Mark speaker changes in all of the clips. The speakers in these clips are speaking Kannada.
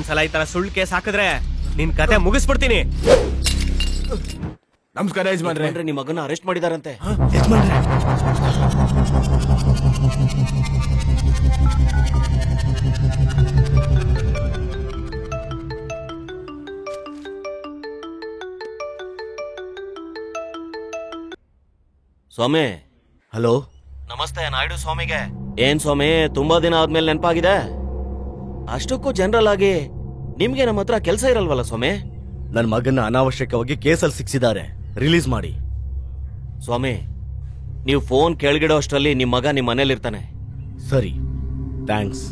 Speaker 1: ಇನ್ನೊಂದ್ಸಲ ಈ ತರ ಸುಳ್ಳು ಕೇಸ್ ಹಾಕಿದ್ರೆ ನಿನ್ ಕತೆ ಮುಗಿಸ್ಬಿಡ್ತೀನಿ.
Speaker 2: ನಮಸ್ಕಾರ ಯಜಮಾನ್ರೆ.
Speaker 3: ನಿಮ್ಮ ಮಗನ ಅರೆಸ್ಟ್ ಮಾಡಿದಾರಂತೆ.
Speaker 2: ಯಜಮಾನ್ರೆ,
Speaker 3: ಸ್ವಾಮಿ.
Speaker 2: ಹಲೋ.
Speaker 3: ನಮಸ್ತೆ ನಾಯ್ಡು ಸ್ವಾಮಿಗೆ. ಏನ್ ಸ್ವಾಮಿ, ತುಂಬಾ ದಿನ ಆದ್ಮೇಲೆ ನೆನಪಾಗಿದೆ. ಅಷ್ಟಕ್ಕೂ ಜನರಲ್ ಆಗಿ ನಿಮ್ಗೆ ನಮ್ಮ ಹತ್ರ ಕೆಲಸ ಇರಲ್ವಲ್ಲ ಸ್ವಾಮಿ?
Speaker 2: ನನ್ನ ಮಗನ ಅನಾವಶ್ಯಕವಾಗಿ ಕೇಸಲ್ಲಿ ಸಿಕ್ಸಿದ್ದಾರೆ, ರಿಲೀಸ್ ಮಾಡಿ.
Speaker 3: ಸ್ವಾಮಿ, ನೀವು ಫೋನ್ ಕೆಳಗಿಡೋ ಅಷ್ಟರಲ್ಲಿ ನಿಮ್ ಮಗ ನಿಮ್ ಮನೇಲಿರ್ತಾನೆ.
Speaker 2: ಸರಿ, ಥ್ಯಾಂಕ್ಸ್.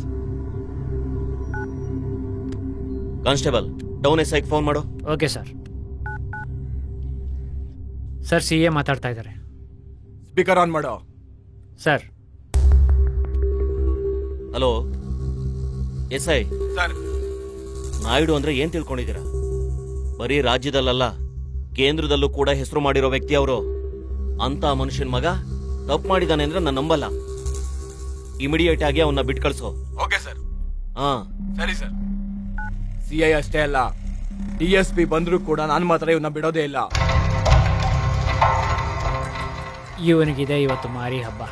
Speaker 3: ಕಾನ್ಸ್ಟೇಬಲ್, ಟೌನ್ ಎಸ್ ಐಗೆ ಫೋನ್ ಮಾಡು.
Speaker 4: Okay sir. ಸರ್, CA ಮಾತಾಡ್ತಾ ಇದ್ದಾರೆ.
Speaker 2: ಸ್ಪೀಕರ್ ಆನ್ ಮಾಡೋ.
Speaker 4: Sir.
Speaker 3: Hello SI
Speaker 2: sir.
Speaker 3: Naidu ಅಂದ್ರೆ ಏನ್ ತಿಳ್ಕೊಂಡಿದ್ದೀರಾ? ಬರೀ ರಾಜ್ಯದಲ್ಲ, ಕೇಂದ್ರದಲ್ಲೂ ಕೂಡ ಹೆಸರು ಮಾಡಿರೋ ವ್ಯಕ್ತಿ ಅವರು. ಅಂತ ಮನುಷ್ಯನ್ ಮಗ ತಪ್ಪು ಮಾಡಿದಾನೆ ಅಂದ್ರೆ ನಾನು ನಂಬಲ್ಲ. ಇಮಿಡಿಯೇಟ್ ಆಗಿ ಅವನ್ನ ಬಿಟ್ಟು ಕಳ್ಸೋ.
Speaker 2: Okay sir.
Speaker 3: ಹಾ
Speaker 2: ಸರಿ ಸರ್. CI ಅಷ್ಟೇ ಅಲ್ಲ, DSP ಬಂದ್ರು ಕೂಡ ನಾನು ಮಾತ್ರ ಇವನ್ನ ಬಿಡೋದೇ ಇಲ್ಲ.
Speaker 4: ಇವನಿಗಿದೆ ಇವತ್ತು ಮಾರಿ ಹಬ್ಬ.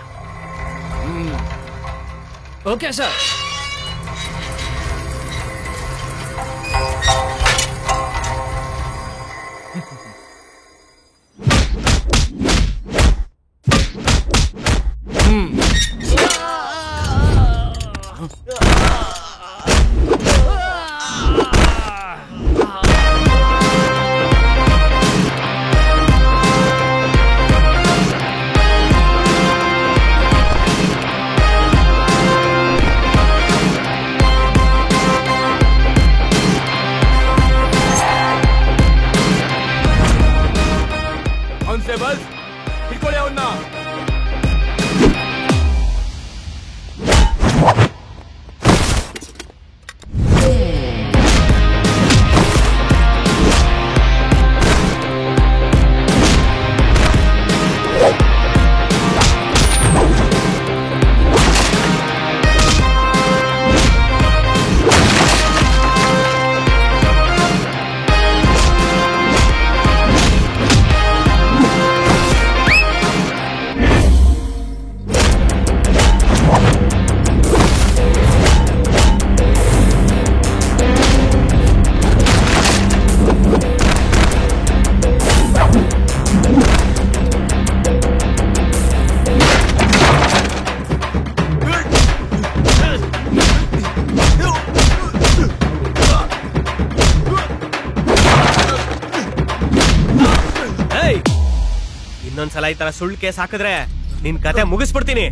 Speaker 4: Okay sir.
Speaker 2: ಕಾನ್ಸ್ಟೇಬಲ್, ಹಿಡ್ಕೊಳ್ಳಿ ಅವನ್ನ.
Speaker 1: ಇನ್ನೊಂದ್ಸಲ ಈ ತರ ಸುಳ್ಳು ಕೇಸ್ ಹಾಕಿದ್ರೆ ನಿನ್ ಕತೆ ಮುಗಿಸ್ಬಿಡ್ತೀನಿ.